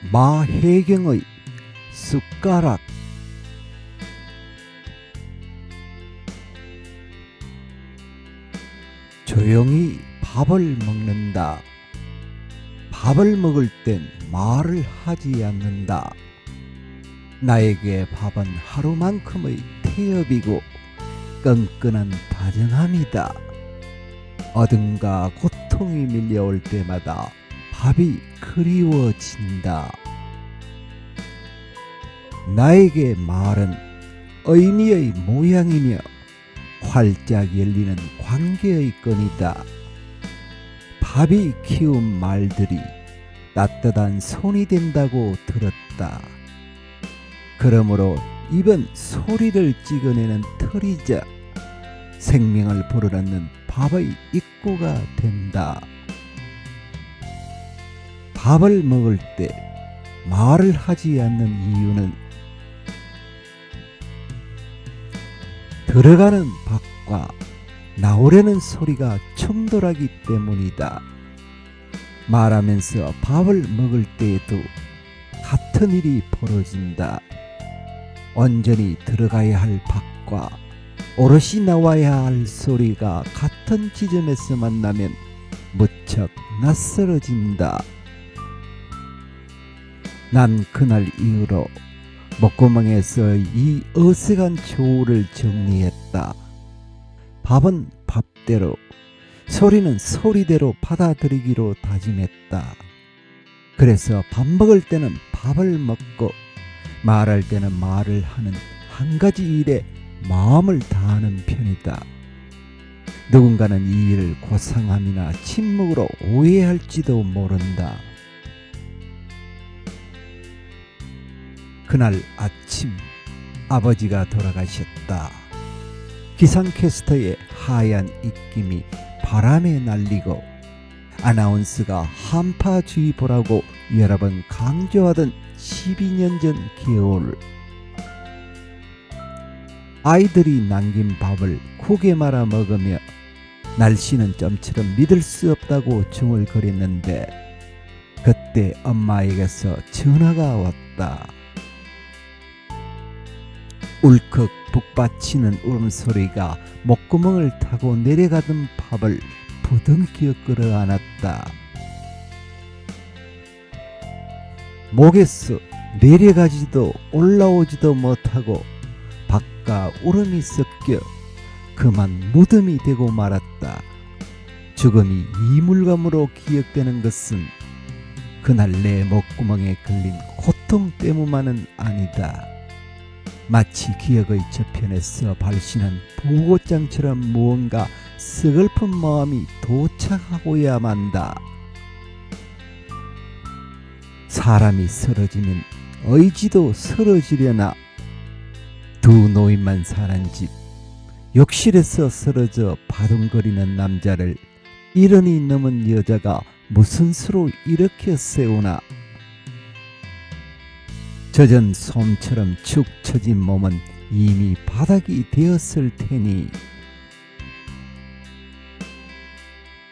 마혜경의 숟가락. 조용히 밥을 먹는다. 밥을 먹을 땐 말을 하지 않는다. 나에게 밥은 하루만큼의 태엽이고 끈끈한 다정함이다. 어둠과 고통이 밀려올 때마다 밥이 그리워진다. 나에게 말은 의미의 모양이며 활짝 열리는 관계의 끈이다. 밥이 키운 말들이 따뜻한 손이 된다고 들었다. 그러므로 입은 소리를 찍어내는 털이자 생명을 불어넣는 밥의 입구가 된다. 밥을 먹을 때 말을 하지 않는 이유는 들어가는 밥과 나오려는 소리가 충돌하기 때문이다. 말하면서 밥을 먹을 때에도 같은 일이 벌어진다. 온전히 들어가야 할 밥과 오롯이 나와야 할 소리가 같은 지점에서 만나면 무척 낯설어진다. 난 그날 이후로 목구멍에서 이 어색한 조우를 정리했다. 밥은 밥대로, 소리는 소리대로 받아들이기로 다짐했다. 그래서 밥 먹을 때는 밥을 먹고 말할 때는 말을 하는 한 가지 일에 마음을 다하는 편이다. 누군가는 이 일을 고상함이나 침묵으로 오해할지도 모른다. 그날 아침 아버지가 돌아가셨다. 기상캐스터의 하얀 입김이 바람에 날리고 아나운서가 한파주의보라고 여러 번 강조하던 12년 전 겨울, 아이들이 남긴 밥을 국에 말아 먹으며 날씨는 좀처럼 믿을 수 없다고 중얼거렸는데 그때 엄마에게서 전화가 왔다. 울컥 북받치는 울음소리가 목구멍을 타고 내려가던 밥을 부둥켜 끌어안았다. 목에서 내려가지도 올라오지도 못하고 밥과 울음이 섞여 그만 무덤이 되고 말았다. 죽음이 이물감으로 기억되는 것은 그날 내 목구멍에 걸린 고통 때문만은 아니다. 마치 기억의 저편에서 발신한 보고장처럼 무언가 서글픈 마음이 도착하고야 만다. 사람이 쓰러지면 의지도 쓰러지려나. 두 노인만 사는 집, 욕실에서 쓰러져 바둥거리는 남자를 70이 넘은 여자가 무슨 수로 일으켜 세우나. 젖은 솜처럼 축 처진 몸은 이미 바닥이 되었을 테니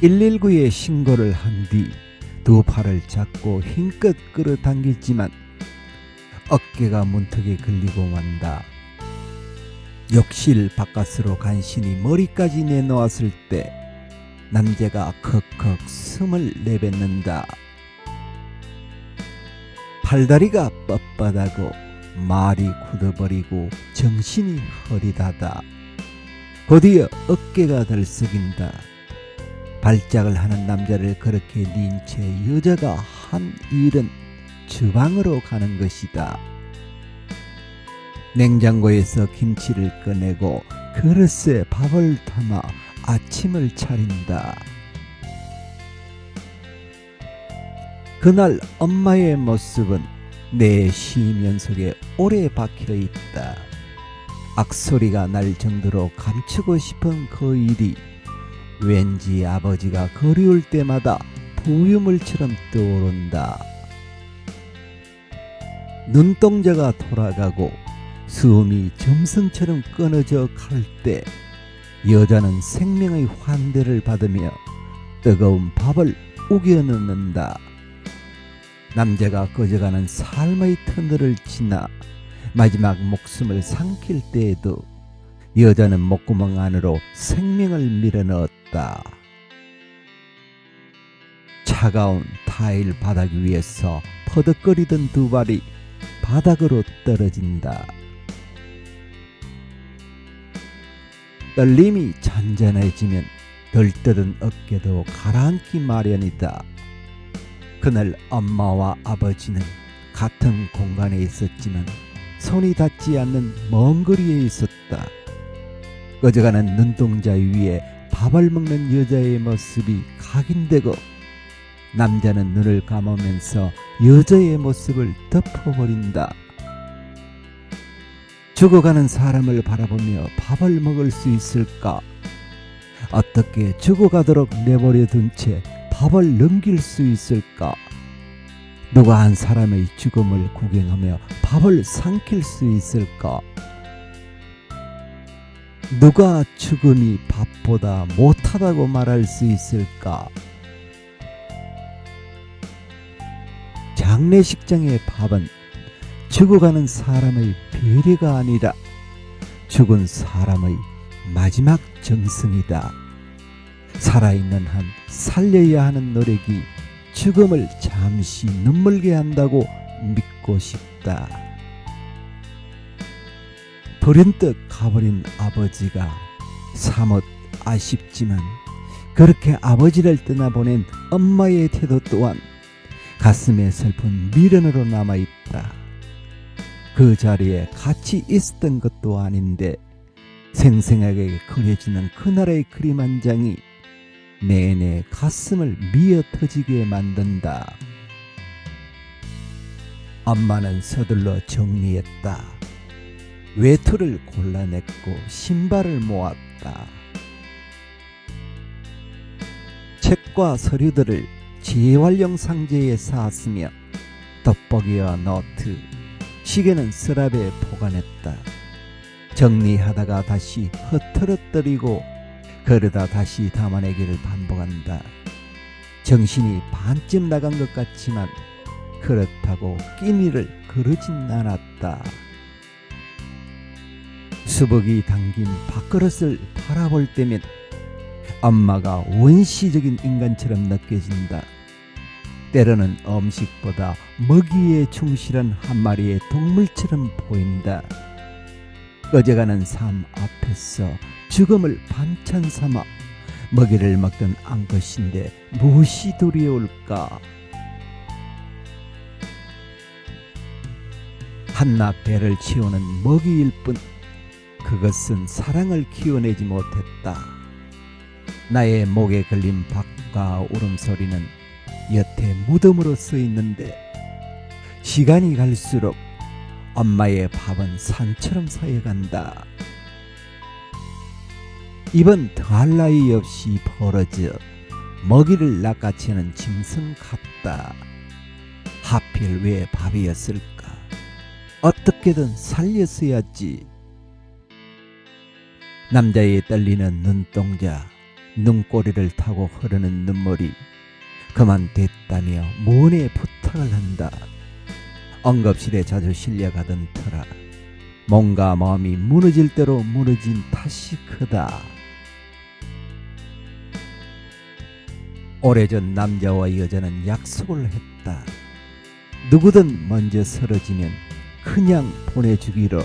119에 신고를 한 뒤 두 팔을 잡고 힘껏 끌어당겼지만 어깨가 문턱에 걸리고 만다. 욕실 바깥으로 간신히 머리까지 내놓았을 때 남자가 컥컥 숨을 내뱉는다. 팔다리가 뻣뻣하고 말이 굳어버리고 정신이 흐리다다. 곧이어 어깨가 들썩인다. 발작을 하는 남자를 그렇게 닌 채 여자가 한 일은 주방으로 가는 것이다. 냉장고에서 김치를 꺼내고 그릇에 밥을 담아 아침을 차린다. 그날 엄마의 모습은 내 시면 속에 오래 박혀 있다. 악소리가 날 정도로 감추고 싶은 그 일이 왠지 아버지가 그리울 때마다 부유물처럼 떠오른다. 눈동자가 돌아가고 숨이 점성처럼 끊어져 갈 때 여자는 생명의 환대를 받으며 뜨거운 밥을 우겨 넣는다. 남자가 꺼져가는 삶의 터널을 지나 마지막 목숨을 삼킬 때에도 여자는 목구멍 안으로 생명을 밀어넣었다. 차가운 타일 바닥 위에서 퍼덕거리던 두 발이 바닥으로 떨어진다. 떨림이 잔잔해지면 들떠든 어깨도 가라앉기 마련이다. 그날 엄마와 아버지는 같은 공간에 있었지만 손이 닿지 않는 먼 거리에 있었다. 꺼져가는 눈동자 위에 밥을 먹는 여자의 모습이 각인되고 남자는 눈을 감으면서 여자의 모습을 덮어버린다. 죽어가는 사람을 바라보며 밥을 먹을 수 있을까? 어떻게 죽어가도록 내버려 둔 채 밥을 넘길 수 있을까? 누가 한 사람의 죽음을 구경하며 밥을 삼킬 수 있을까? 누가 죽음이 밥보다 못하다고 말할 수 있을까? 장례식장의 밥은 죽어가는 사람의 배려가 아니라 죽은 사람의 마지막 정성이다. 살아있는 한 살려야 하는 노력이 죽음을 잠시 눈물게 한다고 믿고 싶다. 불현듯 가버린 아버지가 사뭇 아쉽지만 그렇게 아버지를 떠나보낸 엄마의 태도 또한 가슴에 슬픈 미련으로 남아있다. 그 자리에 같이 있었던 것도 아닌데 생생하게 그려지는 그날의 그림 한 장이 내내 가슴을 미어 터지게 만든다. 엄마는 서둘러 정리했다. 외투를 골라냈고 신발을 모았다. 책과 서류들을 재활용 상자에 쌓았으며 돋보기와 노트, 시계는 서랍에 보관했다. 정리하다가 다시 흐트러뜨리고 그러다 다시 담아내기를 반복한다. 정신이 반쯤 나간 것 같지만 그렇다고 끼니를 그러진 않았다. 수북이 담긴 밥그릇을 바라볼 때면 엄마가 원시적인 인간처럼 느껴진다. 때로는 음식보다 먹이에 충실한 한 마리의 동물처럼 보인다. 꺼져가는 삶 앞에서 죽음을 반찬 삼아 먹이를 먹던 암컷인데 무엇이 두려울까? 한낱 배를 채우는 먹이일 뿐 그것은 사랑을 키워내지 못했다. 나의 목에 걸린 박과 울음소리는 여태 무덤으로 써 있는데 시간이 갈수록 엄마의 밥은 산처럼 쌓여간다. 입은 더할 나위 없이 벌어져 먹이를 낚아채는 짐승 같다. 하필 왜 밥이었을까? 어떻게든 살렸어야지. 남자의 떨리는 눈동자, 눈꼬리를 타고 흐르는 눈물이 그만 됐다며 모네 부탁을 한다. 응급실에 자주 실려가던 터라 몸과 마음이 무너질 대로 무너진 탓이 크다. 오래전 남자와 여자는 약속을 했다. 누구든 먼저 쓰러지면 그냥 보내주기로.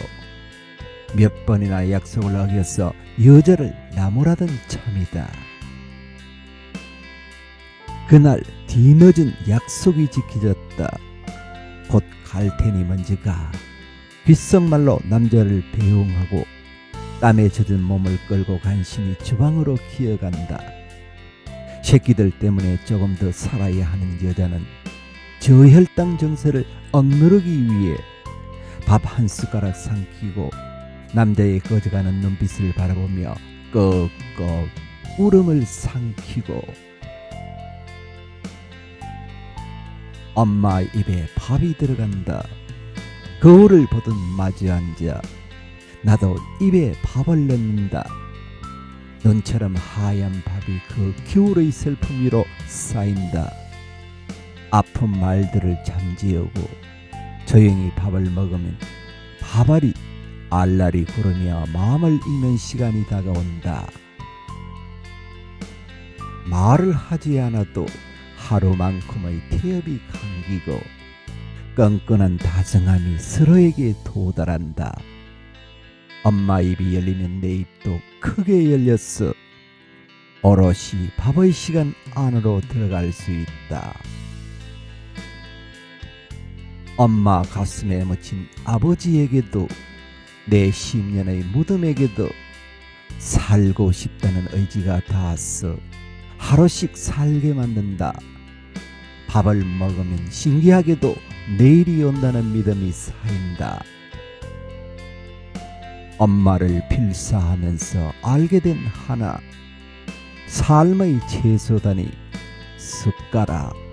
몇 번이나 약속을 어겨서 여자를 나무라던 참이다. 그날 뒤늦은 약속이 지켜졌다. 곧 갈 테니 먼저 가. 귓속말로 남자를 배웅하고 땀에 젖은 몸을 끌고 간신히 주방으로 기어간다. 새끼들 때문에 조금 더 살아야 하는 여자는 저혈당 증세를 억누르기 위해 밥 한 숟가락 삼키고 남자의 꺼져가는 눈빛을 바라보며 꺽꺽 울음을 삼키고 엄마 입에 밥이 들어간다. 거울을 보듯 마주 앉아 나도 입에 밥을 넣는다. 눈처럼 하얀 밥이 그 겨울의 슬픔 위로 쌓인다. 아픈 말들을 잠재우고 조용히 밥을 먹으면 밥알이 알랄이 구르며 마음을 읽는 시간이 다가온다. 말을 하지 않아도 하루만큼의 태엽이 감기고 끈끈한 다정함이 서로에게 도달한다. 엄마 입이 열리면 내 입도 크게 열렸어. 오롯이 밥의 시간 안으로 들어갈 수 있다. 엄마 가슴에 묻힌 아버지에게도 내 10년의 무덤에게도 살고 싶다는 의지가 닿았어. 하루씩 살게 만든다. 밥을 먹으면 신기하게도 내일이 온다는 믿음이 쌓인다. 엄마를 필사하면서 알게 된 하나, 삶의 채소다니 숟가락.